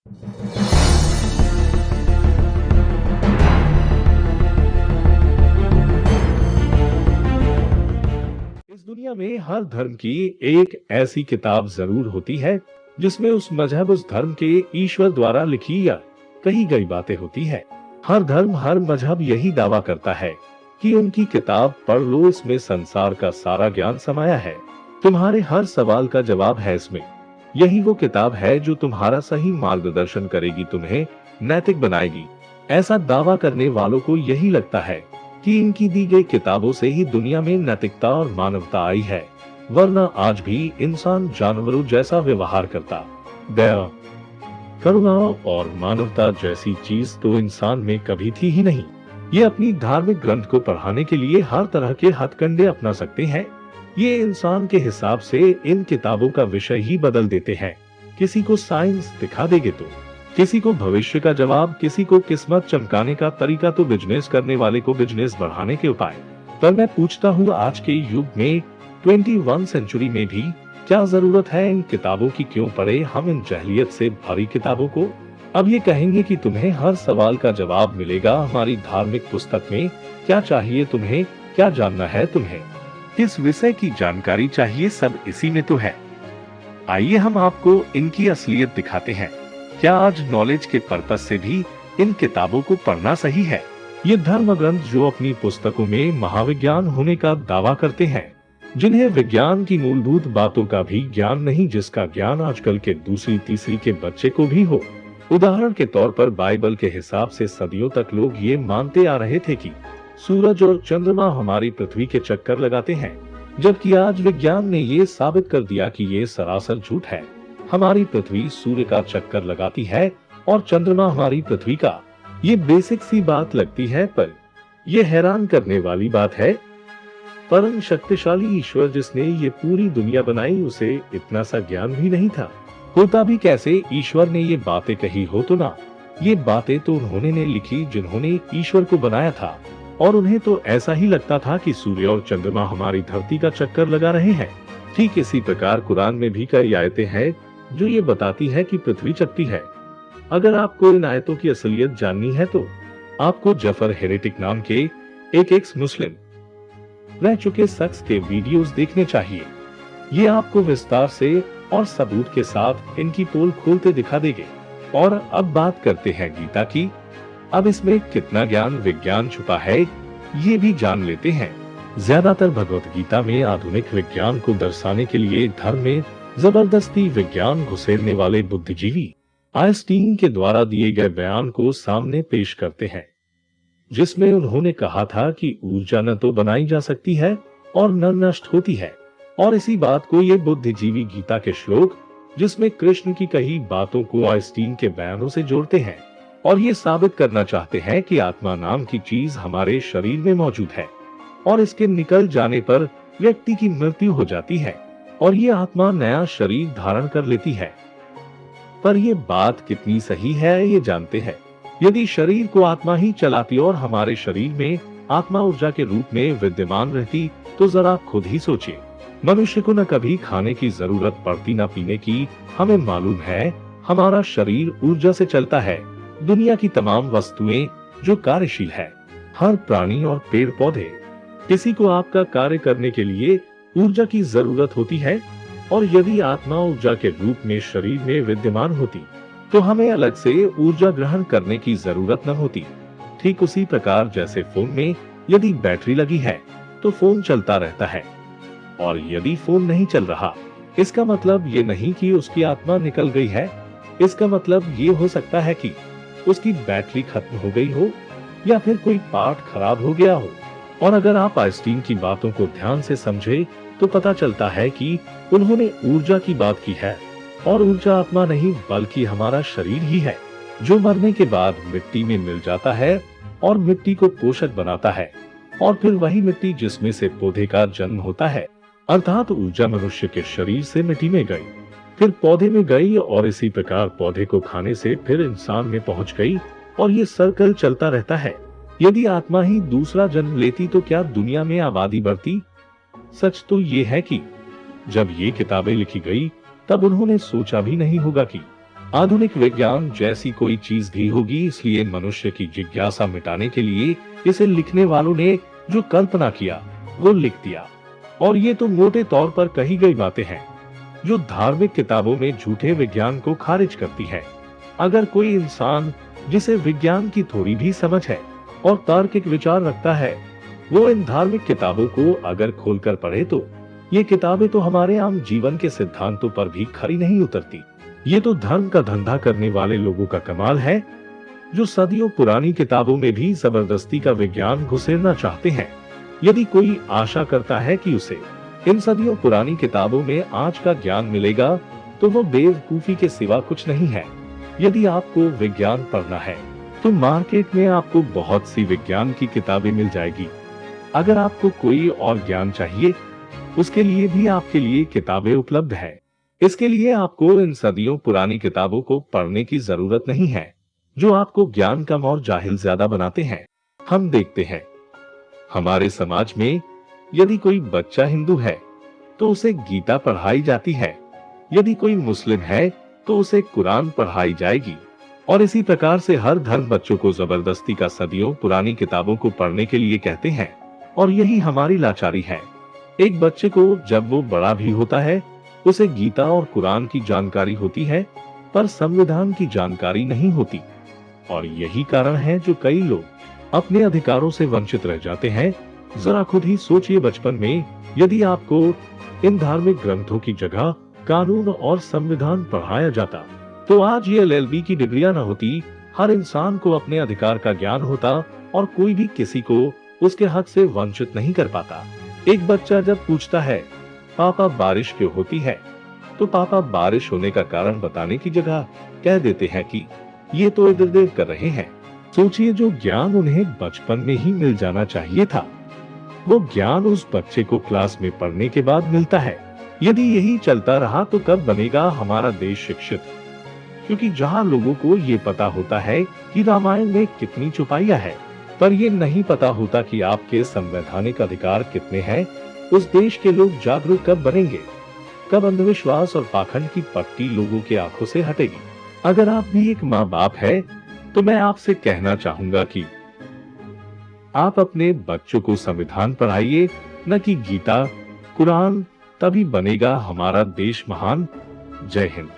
इस दुनिया में हर धर्म की एक ऐसी किताब जरूर होती है जिसमें उस मजहब उस धर्म के ईश्वर द्वारा लिखी या कही गई बातें होती है। हर धर्म हर मजहब यही दावा करता है कि उनकी किताब पढ़ लो, इसमें संसार का सारा ज्ञान समाया है, तुम्हारे हर सवाल का जवाब है इसमें। यही वो किताब है जो तुम्हारा सही मार्गदर्शन करेगी, तुम्हें नैतिक बनाएगी। ऐसा दावा करने वालों को यही लगता है कि इनकी दी गई किताबों से ही दुनिया में नैतिकता और मानवता आई है, वरना आज भी इंसान जानवरों जैसा व्यवहार करता। दया, करुणा और मानवता जैसी चीज तो इंसान में कभी थी ही नहीं। ये अपनी धार्मिक ग्रंथ को पढ़ाने के लिए हर तरह के हथकंडे अपना सकते हैं। ये इंसान के हिसाब से इन किताबों का विषय ही बदल देते हैं। किसी को साइंस दिखा देंगे तो किसी को भविष्य का जवाब, किसी को किस्मत चमकाने का तरीका, तो बिजनेस करने वाले को बिजनेस बढ़ाने के उपाय। पर मैं पूछता हूँ, आज के युग में 21 सेंचुरी में भी क्या जरूरत है इन किताबों की? क्यों पढ़े हम इन जहलियत से भरी किताबों को? अब ये कहेंगे कि तुम्हें हर सवाल का जवाब मिलेगा हमारी धार्मिक पुस्तक में। क्या चाहिए तुम्हें? क्या जानना है तुम्हें? किस विषय की जानकारी चाहिए? सब इसी में तो है। आइए हम आपको इनकी असलियत दिखाते हैं। क्या आज नॉलेज के पर्पस से भी इन किताबों को पढ़ना सही है? ये धर्म ग्रंथ जो अपनी पुस्तकों में महाविज्ञान होने का दावा करते हैं, जिन्हें विज्ञान की मूलभूत बातों का भी ज्ञान नहीं, जिसका ज्ञान आजकल के दूसरी तीसरी के बच्चे को भी हो। उदाहरण के तौर पर बाइबल के हिसाब से सदियों तक लोग ये मानते आ रहे थे कि सूरज और चंद्रमा हमारी पृथ्वी के चक्कर लगाते हैं, जबकि आज विज्ञान ने ये साबित कर दिया कि ये सरासर झूठ है। हमारी पृथ्वी सूर्य का चक्कर लगाती है और चंद्रमा हमारी पृथ्वी का। ये बेसिक सी बात लगती है, पर यह हैरान करने वाली बात है। परम शक्तिशाली ईश्वर जिसने ये पूरी दुनिया बनाई, उसे इतना सा ज्ञान भी नहीं था। होता भी कैसे? ईश्वर ने ये बातें कही हो तो ना, ये बातें तो उन्होंने ने लिखी जिन्होंने ईश्वर को बनाया था, और उन्हें तो ऐसा ही लगता था कि सूर्य और चंद्रमा हमारी धरती का चक्कर लगा रहे हैं। ठीक इसी प्रकार कुरान में भी कई आयतें हैं जो ये बताती है कि पृथ्वी चलती है। अगर आपको इन आयतों की असलियत जाननी है तो आपको जफर हेरेटिक नाम के एक एक्स मुस्लिम रह चुके शख्स के वीडियोस देखने चाहिए। ये आपको विस्तार से और सबूत के साथ इनकी पोल खोलते दिखा देंगे। और अब बात करते हैं गीता की। अब इसमें कितना ज्ञान विज्ञान छुपा है ये भी जान लेते हैं। ज्यादातर भगवत गीता में आधुनिक विज्ञान को दर्शाने के लिए धर्म में जबरदस्ती विज्ञान घुसेरने वाले बुद्धिजीवी आइंस्टीन के द्वारा दिए गए बयान को सामने पेश करते हैं, जिसमें उन्होंने कहा था कि ऊर्जा न तो बनाई जा सकती है और न नष्ट होती है। और इसी बात को ये बुद्धिजीवी गीता के श्लोक, जिसमें कृष्ण की कही बातों को आइंस्टीन के बयानों से जोड़ते हैं और ये साबित करना चाहते हैं कि आत्मा नाम की चीज हमारे शरीर में मौजूद है और इसके निकल जाने पर व्यक्ति की मृत्यु हो जाती है और ये आत्मा नया शरीर धारण कर लेती है। पर ये बात कितनी सही है ये जानते हैं? यदि शरीर को आत्मा ही चलाती और हमारे शरीर में आत्मा ऊर्जा के रूप में विद्यमान रहती, तो जरा खुद ही सोचिए, मनुष्य को न कभी खाने की जरूरत पड़ती न पीने की। हमें मालूम है हमारा शरीर ऊर्जा से चलता है। दुनिया की तमाम वस्तुएं जो कार्यशील है, हर प्राणी और पेड़ पौधे, किसी को आपका कार्य करने के लिए ऊर्जा की जरूरत होती है। और यदि आत्मा ऊर्जा के रूप में शरीर में विद्यमान होती तो हमें अलग से ऊर्जा ग्रहण करने की जरूरत न होती। ठीक उसी प्रकार जैसे फोन में यदि बैटरी लगी है तो फोन चलता रहता है, और यदि फोन नहीं चल रहा, इसका मतलब ये नहीं कि उसकी आत्मा निकल गई है। इसका मतलब ये हो सकता है कि उसकी बैटरी खत्म हो गई हो या फिर कोई पार्ट खराब हो गया हो। और अगर आप आइंस्टीन की बातों को ध्यान से समझे तो पता चलता है कि उन्होंने ऊर्जा की बात की है, और ऊर्जा आत्मा नहीं बल्कि हमारा शरीर ही है, जो मरने के बाद मिट्टी में मिल जाता है और मिट्टी को पोषक बनाता है, और फिर वही मिट्टी जिसमें से पौधे का जन्म होता है। अर्थात ऊर्जा मनुष्य के शरीर से मिट्टी में गई, फिर पौधे में गई, और इसी प्रकार पौधे को खाने से फिर इंसान में पहुंच गई, और ये सर्कल चलता रहता है। यदि आत्मा ही दूसरा जन्म लेती तो क्या दुनिया में आबादी बढ़ती? सच तो ये है कि जब ये किताबें लिखी गई तब उन्होंने सोचा भी नहीं होगा कि आधुनिक विज्ञान जैसी कोई चीज भी होगी, इसलिए मनुष्य की जिज्ञासा मिटाने के लिए इसे लिखने वालों ने जो कल्पना किया वो लिख दिया। और ये तो मोटे तौर पर कही गई बातें हैं जो धार्मिक किताबों में झूठे विज्ञान को खारिज करती है। अगर कोई इंसान जिसे विज्ञान की थोड़ी भी समझ है और तार्किक विचार रखता है, वो इन धार्मिक किताबों को अगर खोलकर पढ़े तो ये किताबें तो हमारे आम जीवन के सिद्धांतों पर भी खरी नहीं उतरती। ये तो धर्म का धंधा करने वाले लोगों का कमाल है जो सदियों पुरानी किताबों में भी जबरदस्ती का विज्ञान घुसेड़ना चाहते हैं। यदि कोई आशा करता है कि उसे इन सदियों पुरानी किताबों में आज का ज्ञान मिलेगा तो वो बेवकूफी के सिवा कुछ नहीं है। यदि आपको विज्ञान पढ़ना है तो मार्केट में आपको बहुत सी विज्ञान की किताबें मिल जाएगी। अगर आपको कोई और ज्ञान चाहिए उसके लिए भी आपके लिए किताबें उपलब्ध है। इसके लिए आपको इन सदियों पुरानी किताबों को पढ़ने की जरूरत नहीं है जो आपको ज्ञान कम और जाहिल ज्यादा बनाते हैं। हम देखते हैं हमारे समाज में यदि कोई बच्चा हिंदू है तो उसे गीता पढ़ाई जाती है, यदि कोई मुस्लिम है तो उसे कुरान पढ़ाई जाएगी। और इसी प्रकार से हर धर्म बच्चों को जबरदस्ती का सदियों पुरानी किताबों को पढ़ने के लिए कहते हैं। और यही हमारी लाचारी है। एक बच्चे को जब वो बड़ा भी होता है उसे गीता और कुरान की जानकारी होती है पर संविधान की जानकारी नहीं होती। और यही कारण है जो कई लोग अपने अधिकारों से वंचित रह जाते हैं। जरा खुद ही सोचिए, बचपन में यदि आपको इन धार्मिक ग्रंथों की जगह कानून और संविधान पढ़ाया जाता तो आज ये LLB की डिग्रियां न होती, हर इंसान को अपने अधिकार का ज्ञान होता और कोई भी किसी को उसके हक से वंचित नहीं कर पाता। एक बच्चा जब पूछता है पापा बारिश क्यों होती है तो पापा बारिश होने का कारण बताने की जगह कह देते हैं कि ये तो इधर-उधर कर रहे हैं। सोचिए, जो ज्ञान उन्हें बचपन में ही मिल जाना चाहिए था वो ज्ञान उस बच्चे को क्लास में पढ़ने के बाद मिलता है। यदि यही चलता रहा तो कब बनेगा हमारा देश शिक्षित? क्योंकि जहाँ लोगों को ये पता होता है कि रामायण में कितनी चौपाइयां है पर ये नहीं पता होता कि आपके संवैधानिक अधिकार कितने हैं, उस देश के लोग जागरूक कब बनेंगे? कब अंधविश्वास और पाखंड की पट्टी लोगों की आंखों से हटेगी? अगर आप भी एक माँ बाप है तो मैं आपसे कहना चाहूंगा कि आप अपने बच्चों को संविधान पढ़ाइए, न कि गीता कुरान। तभी बनेगा हमारा देश महान। जय हिंद।